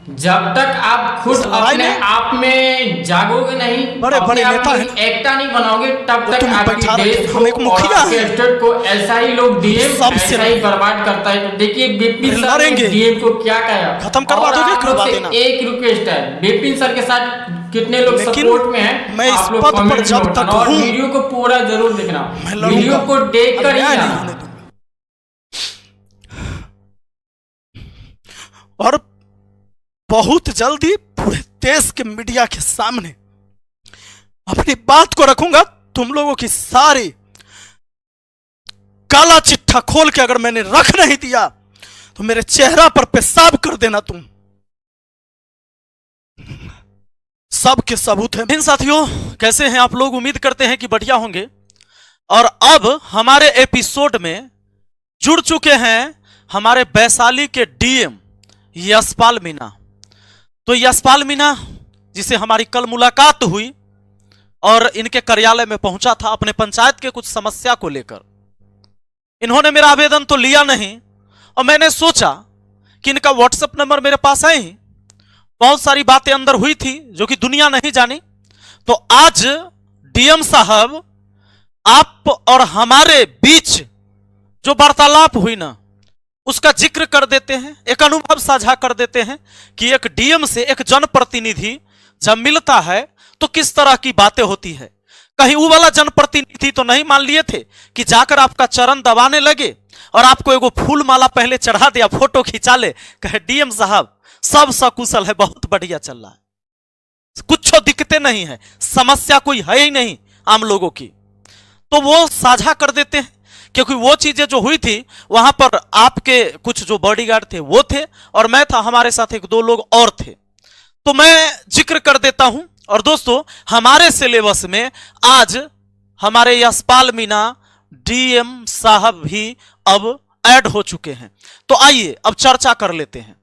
जब तक आप खुद अपने आप में जागोगे नहीं, बड़े बड़े नेता हैं, एकता नहीं बनाओगे, तब तक आपकी देश हम एक को और मुखिया आपके स्टेट को ऐसा ही लोग डीएम सबसे ऐसा ही बर्बाद करता है। तो देखिए बिपिन सर ने डीएम को क्या कहा, खत्म करवा दोगे, करवा देना। एक रिक्वेस्ट है, बिपिन सर के साथ कितने लोग सपोर्ट में हैं, मैं इस आप लोग पद पर जब तक और हूं, वीडियो को पूरा जरूर देखना, वीडियो को देख कर ही और बहुत जल्दी पूरे देश के मीडिया के सामने अपनी बात को रखूंगा। तुम लोगों की सारी काला चिट्ठा खोल के अगर मैंने रख नहीं दिया तो मेरे चेहरा पर पेशाब कर देना तुम। सब के सबूत हैं। इन साथियों, कैसे हैं आप लोग? उम्मीद करते हैं कि बढ़िया होंगे। और अब हमारे एपिसोड में जुड़ चुके हैं हमारे वैशाली के डीएम यशपाल मीणा। तो यशपाल मीणा जिसे हमारी कल मुलाकात हुई और इनके कार्यालय में पहुंचा था अपने पंचायत के कुछ समस्या को लेकर। इन्होंने मेरा आवेदन तो लिया नहीं और मैंने सोचा कि इनका व्हाट्सएप नंबर मेरे पास है ही, बहुत सारी बातें अंदर हुई थी जो कि दुनिया नहीं जानी। तो आज डीएम साहब आप और हमारे बीच जो वार्तालाप हुई ना, उसका जिक्र कर देते हैं, एक अनुभव साझा कर देते हैं कि एक डीएम से एक जनप्रतिनिधि जब मिलता है तो किस तरह की बातें होती है। कहीं वो वाला जनप्रतिनिधि तो नहीं मान लिए थे कि जाकर आपका चरण दबाने लगे और आपको एगो फूल माला पहले चढ़ा दिया, फोटो खिंचा ले, कहे डीएम साहब सब सकुशल है, बहुत बढ़िया चल रहा है, कुछ दिक्कतें नहीं है, समस्या कोई है ही नहीं आम लोगों की। तो वो साझा कर देते हैं क्योंकि वो चीजें जो हुई थी वहां पर आपके कुछ जो बॉडीगार्ड थे वो थे और मैं था, हमारे साथ एक दो लोग और थे। तो मैं जिक्र कर देता हूं। और दोस्तों, हमारे सिलेबस में आज हमारे यशपाल मीणा डीएम साहब भी अब ऐड हो चुके हैं। तो आइए अब चर्चा कर लेते हैं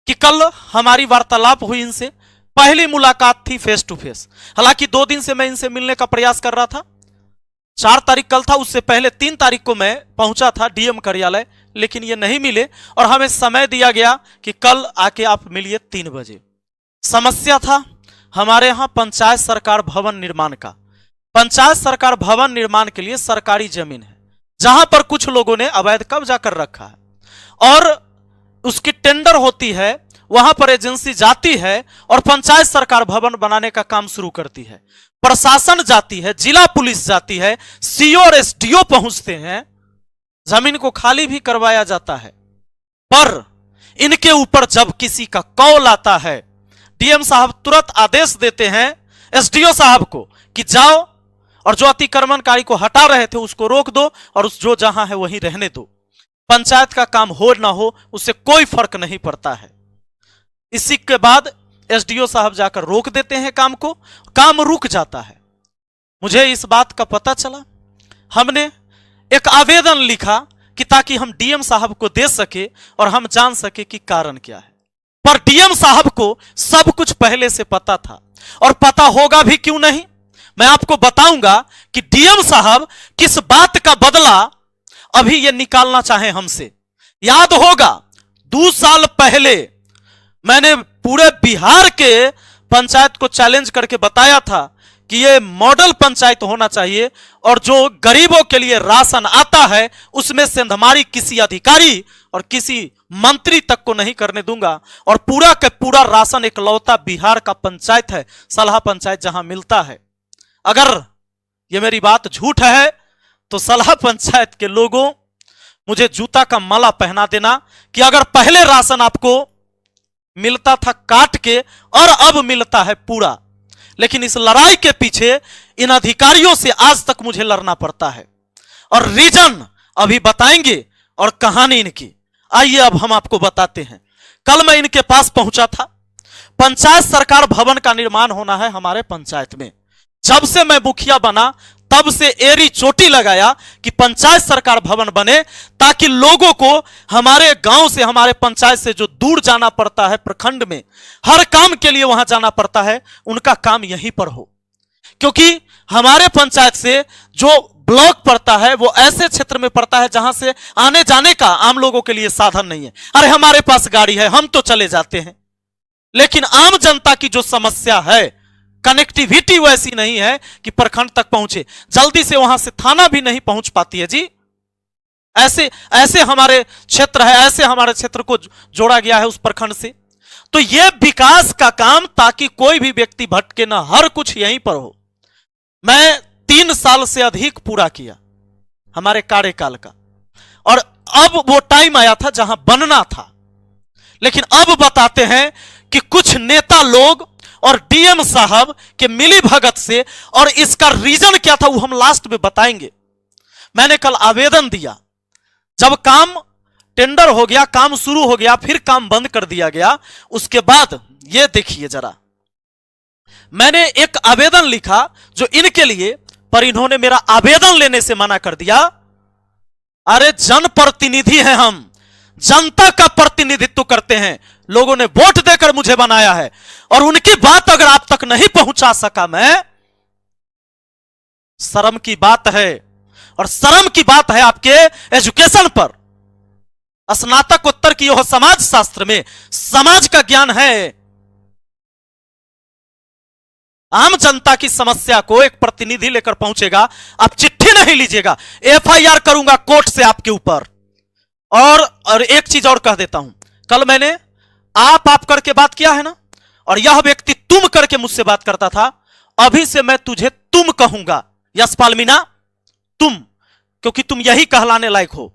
कि कल हमारी वार्तालाप हुई इनसे, पहली मुलाकात थी फेस टू फेस। हालांकि 2 दिन से मैं इनसे मिलने का प्रयास कर रहा था। 4 तारीख कल था, उससे पहले 3 तारीख को मैं पहुंचा था डीएम कार्यालय, लेकिन ये नहीं मिले और हमें समय दिया गया कि कल आके आप मिलिए 3 बजे। समस्या था हमारे यहां पंचायत सरकार भवन निर्माण का। पंचायत सरकार भवन निर्माण के लिए सरकारी जमीन है जहां पर कुछ लोगों ने अवैध कब्जा कर रखा है और उसकी टेंडर होती है, वहां पर एजेंसी जाती है और पंचायत सरकार भवन बनाने का काम शुरू करती है। प्रशासन जाती है, जिला पुलिस जाती है, सीओ और एसडीओ पहुंचते हैं, जमीन को खाली भी करवाया जाता है। पर इनके ऊपर जब किसी का कॉल आता है, डीएम साहब तुरंत आदेश देते हैं एसडीओ साहब को कि जाओ और जो अतिक्रमणकारी को हटा रहे थे उसको रोक दो और उस जो जहां है वहीं रहने दो। पंचायत का काम हो ना हो उससे कोई फर्क नहीं पड़ता है। इसी के बाद एसडीओ साहब जाकर रोक देते हैं काम को, काम रुक जाता है। मुझे इस बात का पता चला, हमने एक आवेदन लिखा कि ताकि हम डीएम साहब को दे सके और हम जान सके कि कारण क्या है। पर डीएम साहब को सब कुछ पहले से पता था और पता होगा भी क्यों नहीं। मैं आपको बताऊंगा कि डीएम साहब किस बात का बदला अभी ये निकालना चाहे हमसे। याद होगा 2 साल पहले मैंने पूरे बिहार के पंचायत को चैलेंज करके बताया था कि ये मॉडल पंचायत होना चाहिए और जो गरीबों के लिए राशन आता है उसमें सेंधमारी किसी अधिकारी और किसी मंत्री तक को नहीं करने दूंगा और पूरा का पूरा राशन एकलौता बिहार का पंचायत है, सलहा पंचायत, जहां मिलता है। अगर ये मेरी बात झूठ है तो सलहा पंचायत के लोगों मुझे जूता का माला पहना देना कि अगर पहले राशन आपको मिलता था काट के और अब मिलता है पूरा। लेकिन इस लड़ाई के पीछे इन अधिकारियों से आज तक मुझे लड़ना पड़ता है और रीजन अभी बताएंगे और कहानी इनकी। आइए अब हम आपको बताते हैं। कल मैं इनके पास पहुंचा था। पंचायत सरकार भवन का निर्माण होना है हमारे पंचायत में। जब से मैं मुखिया बना तब से एरी चोटी लगाया कि पंचायत सरकार भवन बने ताकि लोगों को हमारे गांव से, हमारे पंचायत से जो दूर जाना पड़ता है, प्रखंड में हर काम के लिए वहां जाना पड़ता है, उनका काम यहीं पर हो। क्योंकि हमारे पंचायत से जो ब्लॉक पड़ता है वो ऐसे क्षेत्र में पड़ता है जहां से आने जाने का आम लोगों के लिए साधन नहीं है। अरे हमारे पास गाड़ी है, हम तो चले जाते हैं, लेकिन आम जनता की जो समस्या है, कनेक्टिविटी वैसी नहीं है कि प्रखंड तक पहुंचे, जल्दी से वहां से थाना भी नहीं पहुंच पाती है जी। ऐसे ऐसे हमारे क्षेत्र है, ऐसे हमारे क्षेत्र को जोड़ा गया है उस प्रखंड से। तो यह विकास का काम, ताकि कोई भी व्यक्ति भटके ना, हर कुछ यहीं पर हो। मैं 3 साल से अधिक पूरा किया हमारे कार्यकाल का, और अब वो टाइम आया था जहां बनना था। लेकिन अब बताते हैं कि कुछ नेता लोग और डीएम साहब के मिली भगत से, और इसका रीजन क्या था वो हम लास्ट में बताएंगे। मैंने कल आवेदन दिया, जब काम टेंडर हो गया, काम शुरू हो गया, फिर काम बंद कर दिया गया। उसके बाद ये देखिए जरा, मैंने एक आवेदन लिखा जो इनके लिए, पर इन्होंने मेरा आवेदन लेने से मना कर दिया। अरे जनप्रतिनिधि हैं हम, जनता का प्रतिनिधित्व करते हैं, लोगों ने वोट देकर मुझे बनाया है, और उनकी बात अगर आप तक नहीं पहुंचा सका मैं, शर्म की बात है। और शर्म की बात है आपके एजुकेशन पर। स्नातकोत्तर की यह समाज शास्त्र में समाज का ज्ञान है। आम जनता की समस्या को एक प्रतिनिधि लेकर पहुंचेगा, आप चिट्ठी नहीं लीजिएगा, एफआईआर करूंगा कोर्ट से आपके ऊपर। और एक चीज और कह देता हूं, कल मैंने आप करके बात किया है ना, और यह व्यक्ति तुम करके मुझसे बात करता था, अभी से मैं तुझे तुम कहूंगा, यशपाल मीणा तुम, क्योंकि तुम यही कहलाने लायक हो।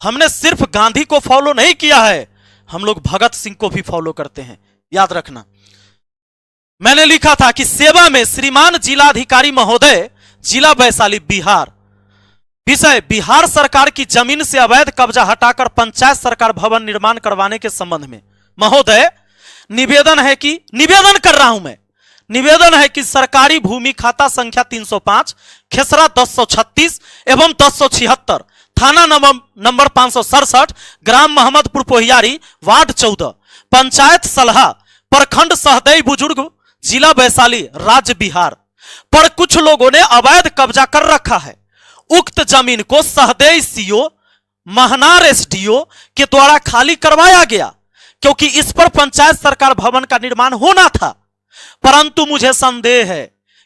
हमने सिर्फ गांधी को फॉलो नहीं किया है, हम लोग भगत सिंह को भी फॉलो करते हैं, याद रखना। मैंने लिखा था कि सेवा में श्रीमान जिलाधिकारी महोदय, जिला वैशाली बिहार। विषय, बिहार सरकार की जमीन से अवैध कब्जा हटाकर पंचायत सरकार भवन निर्माण करवाने के संबंध में महोदय निवेदन है कि, निवेदन कर रहा हूं मैं, निवेदन है कि सरकारी भूमि खाता संख्या 305, खेसरा 1036 एवं 1076, थाना नंबर 567, ग्राम मोहम्मदपुर पोहियारी, वार्ड 14, पंचायत सलहा, प्रखंड सहदेई बुजुर्ग, जिला वैशाली, राज्य बिहार पर कुछ लोगों ने अवैध कब्जा कर रखा है। उक्त जमीन को सहदेई सीओ, महनार एसडीओ के द्वारा खाली करवाया गया, क्योंकि इस पर पंचायत सरकार भवन का निर्माण होना था। परंतु मुझे संदेह है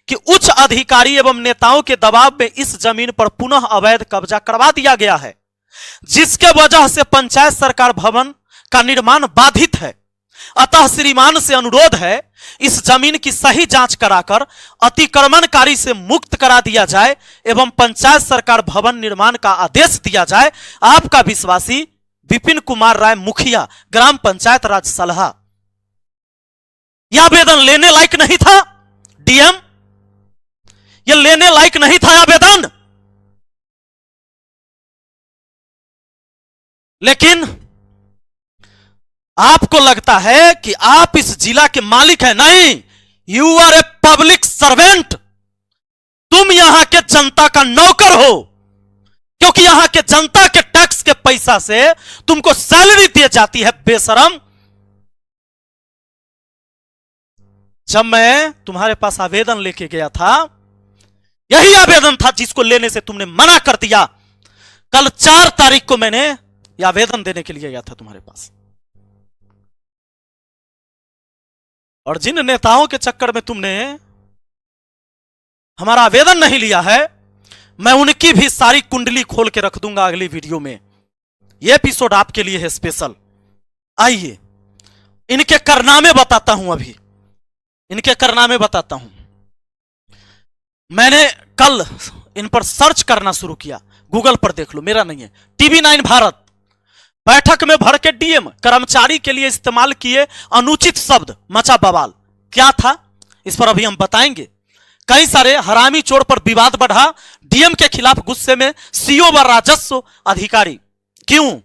कि उच्च अधिकारी एवं नेताओं के दबाव में इस जमीन पर पुनः अवैध कब्जा करवा दिया गया है, जिसके वजह से पंचायत सरकार भवन का निर्माण बाधित है। अतः श्रीमान से अनुरोध है, इस जमीन की सही जांच कराकर अतिक्रमणकारी से मुक्त करा दिया जाए एवं पंचायत सरकार भवन निर्माण का आदेश दिया जाए। आपका विश्वासी विपिन कुमार राय, मुखिया, ग्राम पंचायत राज सलहा। यह आवेदन लेने लायक नहीं था डीएम, यह लेने लायक नहीं था आवेदन, लेकिन आपको लगता है कि आप इस जिला के मालिक हैं। नहीं, you are a public servant. तुम यहां के जनता का नौकर हो, क्योंकि यहां के जनता के टैक्स के पैसा से तुमको सैलरी दी जाती है, बेशरम। जब मैं तुम्हारे पास आवेदन लेके गया था, यही आवेदन था जिसको लेने से तुमने मना कर दिया। कल 4 तारीख को मैंने यह आवेदन देने के लिए गया था तुम्हारे पास, और जिन नेताओं के चक्कर में तुमने हमारा आवेदन नहीं लिया है, मैं उनकी भी सारी कुंडली खोल के रख दूंगा अगली वीडियो में। यह एपिसोड आपके लिए है स्पेशल। आइए इनके कारनामे बताता हूं, अभी इनके कारनामे बताता हूं। मैंने कल इन पर सर्च करना शुरू किया, गूगल पर देख लो, मेरा नहीं है। TV9 भारत, बैठक में भर के डीएम कर्मचारी के लिए इस्तेमाल किए अनुचित शब्द, मचा बवाल। क्या था इस पर अभी हम बताएंगे। कई सारे हरामी चोर पर विवाद बढ़ा, डीएम के खिलाफ गुस्से में सीओ व राजस्व अधिकारी। क्यों,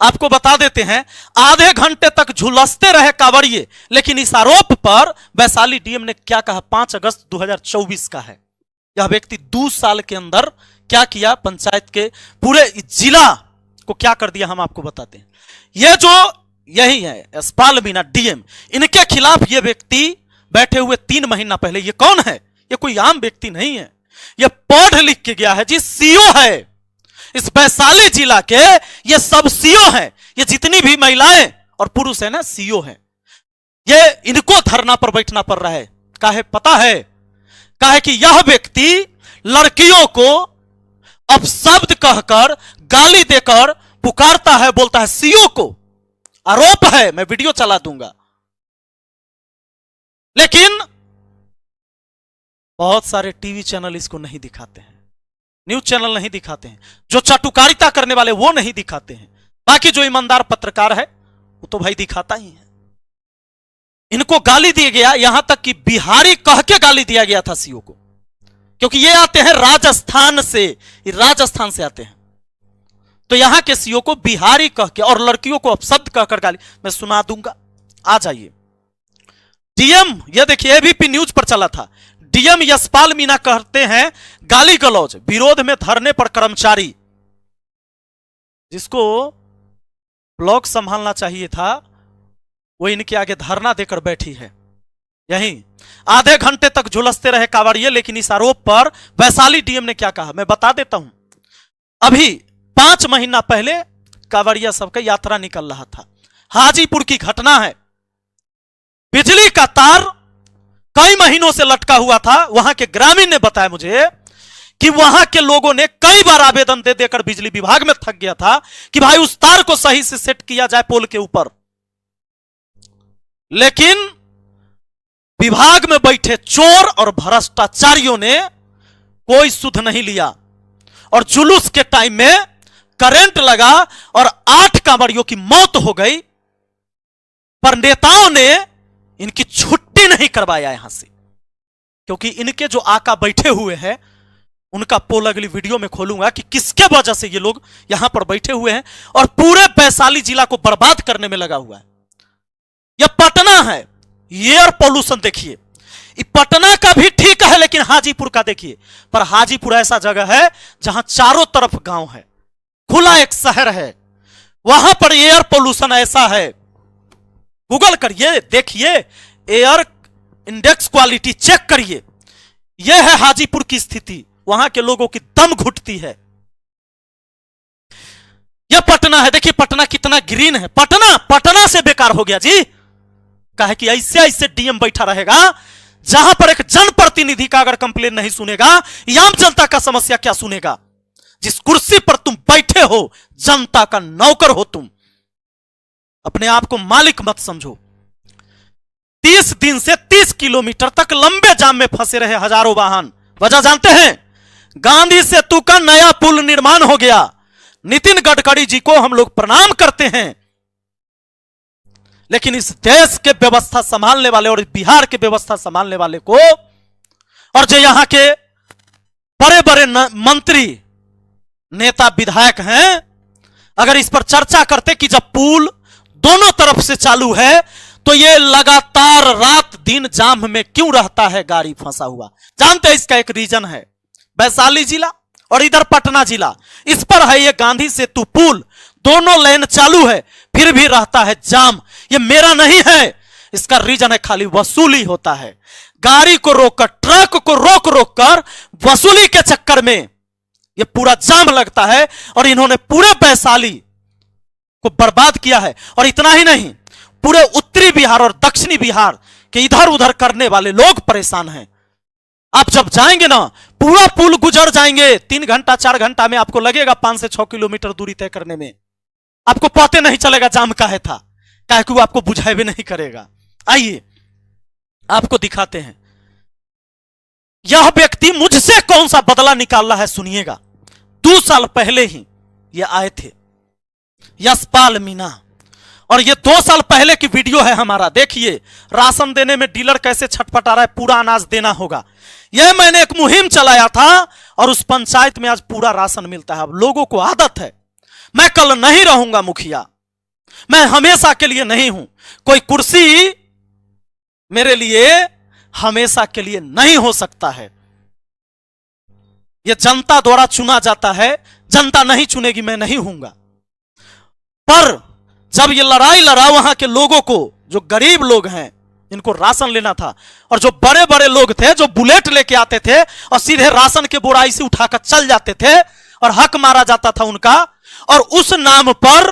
आपको बता देते हैं। आधे घंटे तक झुलसते रहे कांवड़िए, लेकिन इस आरोप पर वैशाली डीएम ने क्या कहा, 5 अगस्त 2024 का है। यह व्यक्ति 2 साल के अंदर क्या किया, पंचायत के पूरे जिला को क्या कर दिया, हम आपको बताते हैं। यह जो यही है यशपाल मीणा डीएम, इनके खिलाफ यह व्यक्ति बैठे हुए 3 महीना पहले, ये कौन है, ये कोई आम व्यक्ति नहीं है, यह पढ़ लिख के गया है जी, सीओ है इस वैशाली जिला के। ये सब सीओ हैं, ये जितनी भी महिलाएं और पुरुष है ना, सीओ है। ये इनको धरना पर बैठना पड़ रहा है। काहे पता है? काहे कि यह व्यक्ति लड़कियों को अपशब्द कहकर, गाली देकर पुकारता है, बोलता है सीओ को। आरोप है, मैं वीडियो चला दूंगा। लेकिन बहुत सारे टीवी चैनल इसको नहीं दिखाते हैं, न्यूज चैनल नहीं दिखाते हैं, जो चाटुकारिता करने वाले वो नहीं दिखाते हैं। बाकी जो ईमानदार पत्रकार है वो तो भाई दिखाता ही है। इनको गाली दिया गया, यहां तक कि बिहारी कह के गाली दिया गया था सीओ को, क्योंकि ये आते हैं राजस्थान से, ये राजस्थान से आते हैं। तो यहां के सीओ को बिहारी कह के और लड़कियों को अपशब्द कहकर गाली, मैं सुना दूंगा, आ जाइए। डीएम, ये देखिए एबीपी न्यूज पर चला था, डीएम यशपाल मीणा कहते हैं गाली गलौज, विरोध में धरने पर कर्मचारी। जिसको ब्लॉक संभालना चाहिए था वो इनके आगे धरना देकर बैठी है। यहीं आधे घंटे तक झुलसते रहे कांवड़िए। लेकिन इस आरोप पर वैशाली डीएम ने क्या कहा मैं बता देता हूं। अभी 5 महीना पहले कांवड़िया सबका यात्रा निकल रहा था, हाजीपुर की घटना है। बिजली का तार कई महीनों से लटका हुआ था। वहां के ग्रामीण ने बताया मुझे कि वहां के लोगों ने कई बार आवेदन दे देकर बिजली विभाग में थक गया था कि भाई उस तार को सही से सेट किया जाए पोल के ऊपर। लेकिन विभाग में बैठे चोर और भ्रष्टाचारियों ने कोई सुध नहीं लिया और जुलूस के टाइम में करंट लगा और 8 कांवड़ियों की मौत हो गई। पर नेताओं ने इनकी छुट्टी नहीं करवाया यहां से, क्योंकि इनके जो आका बैठे हुए हैं उनका पोल अगली वीडियो में खोलूंगा कि किसके वजह से ये लोग यहां पर बैठे हुए हैं और पूरे वैशाली जिला को बर्बाद करने में लगा हुआ है। यह पटना है, एयर पोल्यूशन देखिए, पटना का भी ठीक है लेकिन हाजीपुर का देखिए। पर हाजीपुर ऐसा जगह है जहां चारों तरफ गांव है, खुला एक शहर है, वहां पर एयर पोल्यूशन ऐसा है। गूगल करिए, देखिए, एयर इंडेक्स क्वालिटी चेक करिए। यह है हाजीपुर की स्थिति, वहां के लोगों की दम घुटती है। यह पटना है, देखिए पटना कितना ग्रीन है। पटना से बेकार हो गया जी। कहे कि ऐसे ऐसे डीएम बैठा रहेगा जहां पर एक जनप्रतिनिधि का अगर कंप्लेन नहीं सुनेगा, आम जनता का समस्या क्या सुनेगा। जिस कुर्सी पर तुम बैठे हो जनता का नौकर हो तुम, अपने आप को मालिक मत समझो। 30 दिन से 30 किलोमीटर तक लंबे जाम में फंसे रहे हजारों वाहन। वजह जानते हैं? गांधी सेतु का नया पुल निर्माण हो गया। नितिन गडकरी जी को हम लोग प्रणाम करते हैं, लेकिन इस देश के व्यवस्था संभालने वाले और बिहार के व्यवस्था संभालने वाले को, और जो यहां के बड़े बड़े मंत्री नेता विधायक हैं, अगर इस पर चर्चा करते कि जब पुल दोनों तरफ से चालू है तो ये लगातार रात दिन जाम में क्यों रहता है गाड़ी फंसा हुआ। जानते हैं इसका एक रीजन है, वैशाली जिला और इधर पटना जिला, इस पर है ये गांधी सेतु पुल, दोनों लेन चालू है फिर भी रहता है जाम। ये मेरा नहीं है, इसका रीजन है खाली वसूली होता है। गाड़ी को रोककर, ट्रक को रोक रोक कर वसूली के चक्कर में ये पूरा जाम लगता है और इन्होंने पूरे वैशाली को बर्बाद किया है। और इतना ही नहीं, पूरे उत्तरी बिहार और दक्षिणी बिहार के इधर उधर करने वाले लोग परेशान हैं। आप जब जाएंगे ना, पूरा पुल गुजर जाएंगे, 3 घंटा 4 घंटा में आपको लगेगा 5 से 6 किलोमीटर दूरी तय करने में। आपको पता नहीं चलेगा जाम काहे था, काहे कि वो आपको बुझाए भी नहीं करेगा। आइए आपको दिखाते हैं यह व्यक्ति मुझसे कौन सा बदला निकाल रहा है, सुनिएगा। 2 साल पहले ही ये आए थे यशपाल मीणा, और ये 2 साल पहले की वीडियो है हमारा। देखिए राशन देने में डीलर कैसे छटपटा रहा है, पूरा अनाज देना होगा। यह मैंने एक मुहिम चलाया था और उस पंचायत में आज पूरा राशन मिलता है। अब लोगों को आदत है, मैं कल नहीं रहूंगा मुखिया, मैं हमेशा के लिए नहीं हूं, कोई कुर्सी मेरे लिए हमेशा के लिए नहीं हो सकता है। यह जनता द्वारा चुना जाता है, जनता नहीं चुनेगी, मैं नहीं हूंगा। पर जब ये लड़ाई लड़ा वहां के लोगों को, जो गरीब लोग हैं इनको राशन लेना था, और जो बड़े बड़े लोग थे जो बुलेट लेके आते थे और सीधे राशन के बोराई से उठाकर चल जाते थे और हक मारा जाता था उनका, और उस नाम पर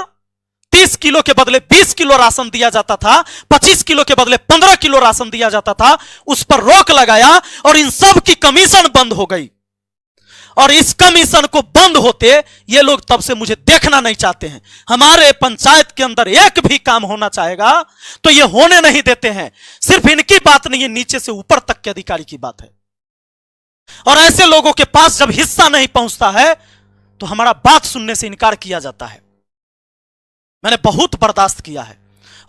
30 किलो के बदले 20 किलो राशन दिया जाता था, 25 किलो के बदले 15 किलो राशन दिया जाता था, उस पर रोक लगाया और इन सब की कमीशन बंद हो गई। और इस कमीशन को बंद होते ये लोग तब से मुझे देखना नहीं चाहते हैं। हमारे पंचायत के अंदर एक भी काम होना चाहेगा तो ये होने नहीं देते हैं। सिर्फ इनकी बात नहीं है, नीचे से ऊपर तक के अधिकारी की बात है। और ऐसे लोगों के पास जब हिस्सा नहीं पहुंचता है तो हमारा बात सुनने से इनकार किया जाता है। मैंने बहुत बर्दाश्त किया है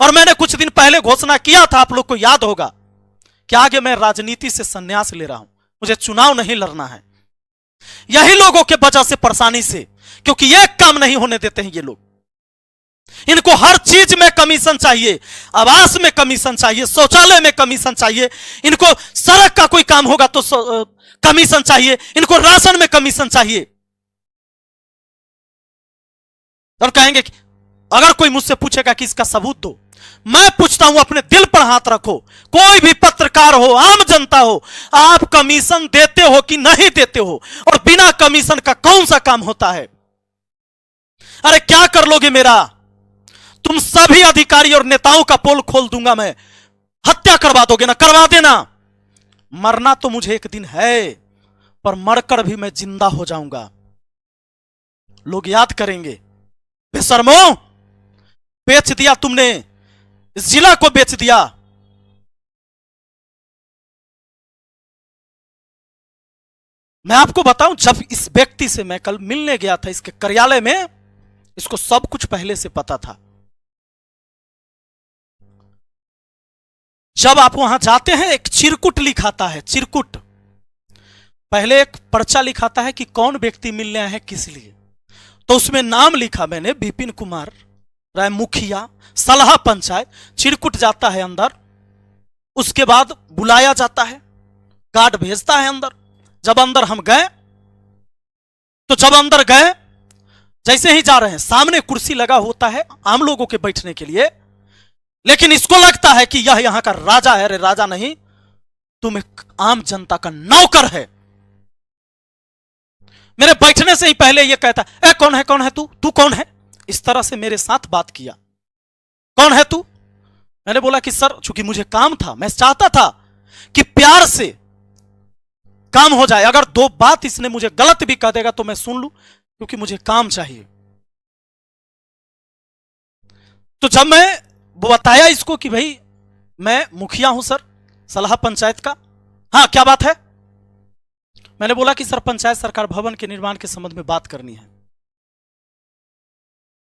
और मैंने कुछ दिन पहले घोषणा किया था, आप लोग को याद होगा, कि आगे मैं राजनीति से संन्यास ले रहा हूं, मुझे चुनाव नहीं लड़ना है। यही लोगों के वजह से, परेशानी से, क्योंकि ये काम नहीं होने देते हैं ये लोग। इनको हर चीज में कमीशन चाहिए, आवास में कमीशन चाहिए, शौचालय में कमीशन चाहिए, इनको सड़क का कोई काम होगा तो कमीशन चाहिए, इनको राशन में कमीशन चाहिए। और कहेंगे कि अगर कोई मुझसे पूछेगा कि इसका सबूत दो, मैं पूछता हूं, अपने दिल पर हाथ रखो, कोई भी पत्रकार हो, आम जनता हो, आप कमीशन देते हो कि नहीं देते हो? और बिना कमीशन का कौन सा काम होता है? अरे क्या कर लोगे मेरा? तुम सभी अधिकारी और नेताओं का पोल खोल दूंगा मैं, हत्या करवा दोगे ना? करवा देना। मरना तो मुझे एक दिन है, पर मरकर भी मैं जिंदा हो जाऊंगा। लोग याद करेंगे, बेशर्मो, बेच दिया तुमने, इस जिला को बेच दिया। मैं आपको बताऊं, जब इस व्यक्ति से मैं कल मिलने गया था इसके कार्यालय में, इसको सब कुछ पहले से पता था। जब आप वहां जाते हैं, एक चिरकुट लिखाता है, चिरकुट, पहले एक पर्चा लिखाता है कि कौन व्यक्ति मिलने आए हैं, किस लिए। तो उसमें नाम लिखा मैंने, विपिन कुमार राय, मुखिया, सलाह पंचायत। चिरकुट जाता है अंदर, उसके बाद बुलाया जाता है, गार्ड भेजता है अंदर। जब अंदर हम गए, तो जब अंदर गए, जैसे ही जा रहे हैं, सामने कुर्सी लगा होता है आम लोगों के बैठने के लिए, लेकिन इसको लगता है कि यह यहां का राजा है। अरे राजा नहीं, तुम एक आम जनता का नौकर है। मेरे बैठने से ही पहले यह कहता है, ए कौन है, कौन है तू, तू कौन है? इस तरह से मेरे साथ बात किया, कौन है तू? मैंने बोला कि सर, चूंकि मुझे काम था, मैं चाहता था कि प्यार से काम हो जाए। अगर दो बात इसने मुझे गलत भी कह देगा तो मैं सुन लूं, क्योंकि मुझे काम चाहिए। तो जब मैं बताया इसको कि भाई मैं मुखिया हूं सर, सलाह पंचायत का, हाँ क्या बात है? मैंने बोला कि सर, पंचायत सरकार भवन के निर्माण के संबंध में बात करनी है।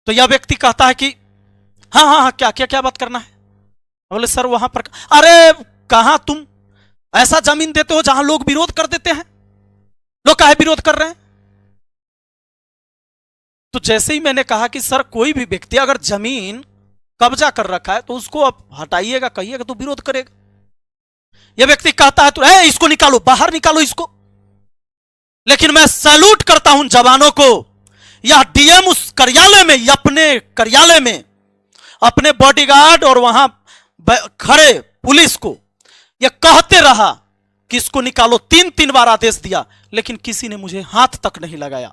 तो यह व्यक्ति कहता है कि हाँ हाँ हाँ, क्या क्या क्या बात करना है? बोले सर वहां पर, अरे कहां तुम ऐसा जमीन देते हो जहां लोग विरोध कर देते हैं? लोग काहे विरोध कर रहे हैं? तो जैसे ही मैंने कहा कि सर, कोई भी व्यक्ति अगर जमीन कब्जा कर रखा है तो उसको आप हटाइएगा, कहिएगा तो विरोध करेगा। यह व्यक्ति कहता है तो इसको निकालो, बाहर निकालो इसको। लेकिन मैं सैल्यूट करता हूं जवानों को। यह डीएम उस कार्यालय में, अपने कार्यालय में अपने बॉडीगार्ड और वहां खड़े पुलिस को यह कहते रहा कि इसको निकालो। 3 बार आदेश दिया, लेकिन किसी ने मुझे हाथ तक नहीं लगाया,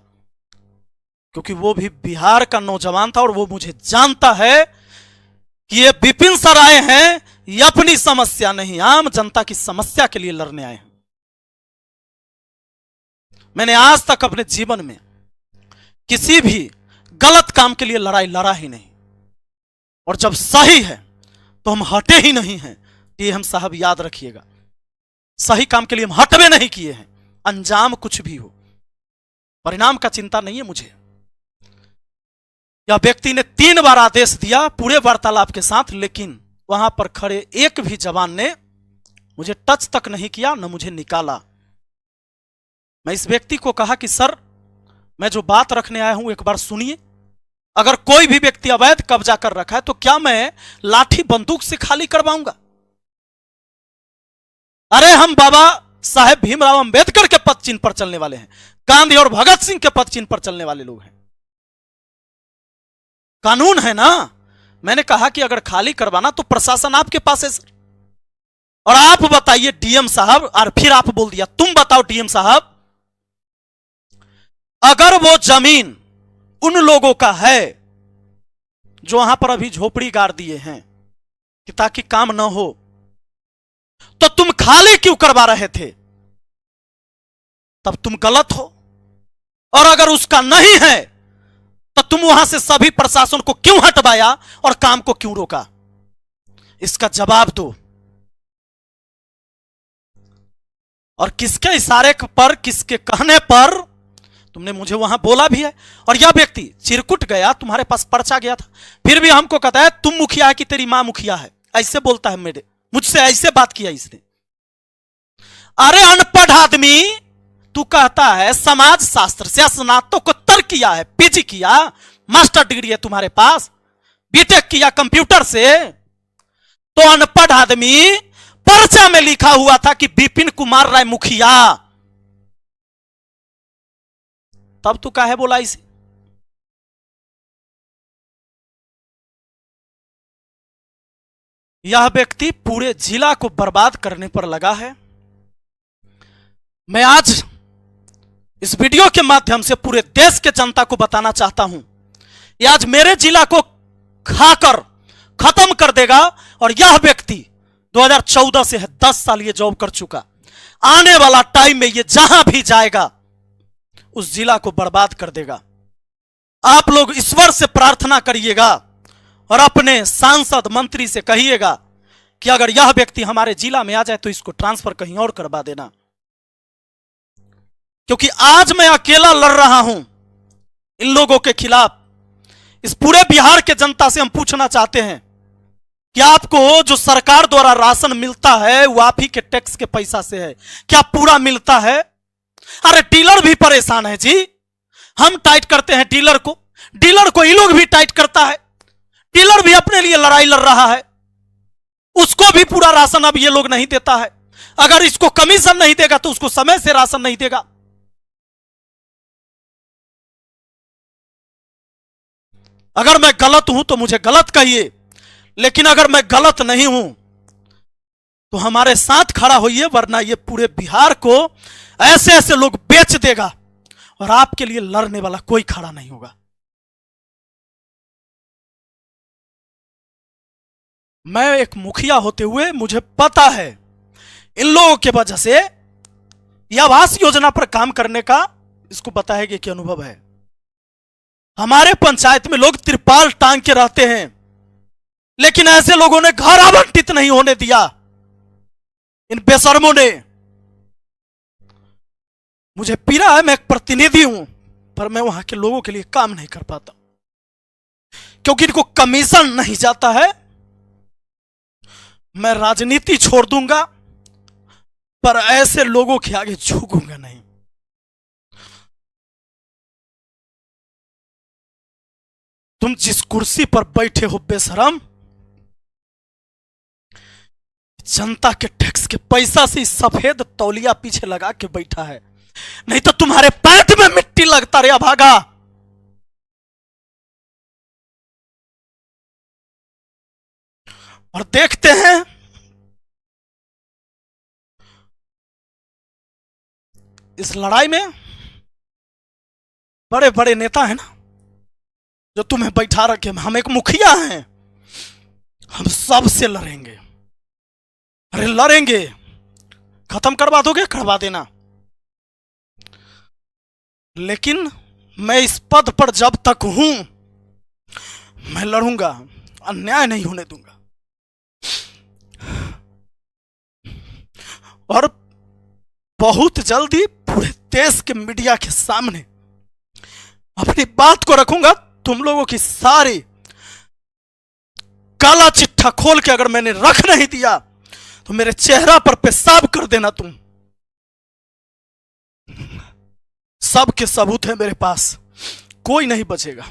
क्योंकि वो भी बिहार का नौजवान था और वो मुझे जानता है कि ये विपिन सर आए हैं, ये अपनी समस्या नहीं, आम जनता की समस्या के लिए लड़ने आए हैं। मैंने आज तक अपने जीवन में किसी भी गलत काम के लिए लड़ाई लड़ा ही नहीं, और जब सही है तो हम हटे ही नहीं हैं। ये हम साहब याद रखिएगा, सही काम के लिए हम हटवे नहीं किए हैं। अंजाम कुछ भी हो, परिणाम का चिंता नहीं है मुझे। यह व्यक्ति ने 3 बार आदेश दिया पूरे वार्तालाप के साथ, लेकिन वहां पर खड़े एक भी जवान ने मुझे टच तक नहीं किया, न मुझे निकाला। मैं इस व्यक्ति को कहा कि सर, मैं जो बात रखने आया हूं एक बार सुनिए। अगर कोई भी व्यक्ति अवैध कब्जा कर रखा है तो क्या मैं लाठी बंदूक से खाली करवाऊंगा? अरे हम बाबा साहेब भीमराव अंबेडकर के पद चिन्ह पर चलने वाले हैं, गांधी और भगत सिंह के पद चिन्ह पर चलने वाले लोग हैं। कानून है ना। मैंने कहा कि अगर खाली करवाना तो प्रशासन आपके पास है सर, और आप बताइए डीएम साहब, और फिर आप बोल दिया, तुम बताओ डीएम साहब, अगर वो जमीन उन लोगों का है जो वहां पर अभी झोपड़ी गाड़ दिए हैं कि ताकि काम ना हो, तो तुम खाली क्यों करवा रहे थे? तब तुम गलत हो। और अगर उसका नहीं है तो तुम वहां से सभी प्रशासन को क्यों हटवाया और काम को क्यों रोका? इसका जवाब दो। और किसके इशारे पर, किसके कहने पर तुमने मुझे वहां बोला भी है? और यह व्यक्ति चिरकुट गया, तुम्हारे पास पर्चा गया था, फिर भी हमको कहता है तुम मुखिया है कि तेरी मां मुखिया है। ऐसे बोलता है मुझसे ऐसे बात किया इसने। अरे अनपढ़ आदमी, तू कहता है समाज शास्त्र से स्नातकोत्तर किया है, पीजी किया, मास्टर डिग्री है तुम्हारे पास, बीटेक किया कंप्यूटर से। तो अनपढ़ आदमी, पर्चा में लिखा हुआ था कि विपिन कुमार राय मुखिया, तब तू काहे बोला इसे? यह व्यक्ति पूरे जिला को बर्बाद करने पर लगा है। मैं आज इस वीडियो के माध्यम से पूरे देश के जनता को बताना चाहता हूं, यह आज मेरे जिला को खाकर खत्म कर देगा। और यह व्यक्ति 2014 से है, 10 साल ये जॉब कर चुका। आने वाला टाइम में ये जहां भी जाएगा उस जिला को बर्बाद कर देगा। आप लोग ईश्वर से प्रार्थना करिएगा और अपने सांसद मंत्री से कहिएगा कि अगर यह व्यक्ति हमारे जिला में आ जाए तो इसको ट्रांसफर कहीं और करवा देना। क्योंकि आज मैं अकेला लड़ रहा हूं इन लोगों के खिलाफ। इस पूरे बिहार के जनता से हम पूछना चाहते हैं कि आपको जो सरकार द्वारा राशन मिलता है वो आप ही के टैक्स के पैसा से है, क्या पूरा मिलता है? अरे डीलर भी परेशान है जी। हम टाइट करते हैं डीलर को ये लोग भी टाइट करता है। डीलर भी अपने लिए लड़ाई लड़ रहा है, उसको भी पूरा राशन अब ये लोग नहीं देता है। अगर इसको कमीशन नहीं देगा तो उसको समय से राशन नहीं देगा। अगर मैं गलत हूं तो मुझे गलत कहिए, लेकिन अगर मैं गलत नहीं हूं तो हमारे साथ खड़ा होइए, वरना ये पूरे बिहार को ऐसे ऐसे लोग बेच देगा और आपके लिए लड़ने वाला कोई खड़ा नहीं होगा। मैं एक मुखिया होते हुए मुझे पता है इन लोगों के वजह से यह आवास योजना पर काम करने का इसको पता है कि अनुभव है। हमारे पंचायत में लोग त्रिपाल टांग के रहते हैं, लेकिन ऐसे लोगों ने घर आवंटित नहीं होने दिया। इन बेशर्मों ने। मुझे पीड़ा है, मैं एक प्रतिनिधि हूं, पर मैं वहां के लोगों के लिए काम नहीं कर पाता क्योंकि इनको कमीशन नहीं जाता है। मैं राजनीति छोड़ दूंगा पर ऐसे लोगों के आगे झुकूंगा नहीं। तुम जिस कुर्सी पर बैठे हो बेशरम, जनता के टैक्स के पैसा से सफेद तौलिया पीछे लगा के बैठा है, नहीं तो तुम्हारे पेट में मिट्टी लगता रे अभागा। और देखते हैं इस लड़ाई में बड़े बड़े नेता हैं ना जो तुम्हें बैठा रखे। हम एक मुखिया हैं, हम सबसे लड़ेंगे। अरे लड़ेंगे, खत्म करवा दोगे करवा देना, लेकिन मैं इस पद पर जब तक हूं मैं लड़ूंगा, अन्याय नहीं होने दूंगा। और बहुत जल्दी पूरे देश के मीडिया के सामने अपनी बात को रखूंगा। तुम लोगों की सारी काला चिट्ठा खोल के अगर मैंने रख नहीं दिया तो मेरे चेहरा पर पेशाब कर देना तुम। सब के सबूत है मेरे पास, कोई नहीं बचेगा।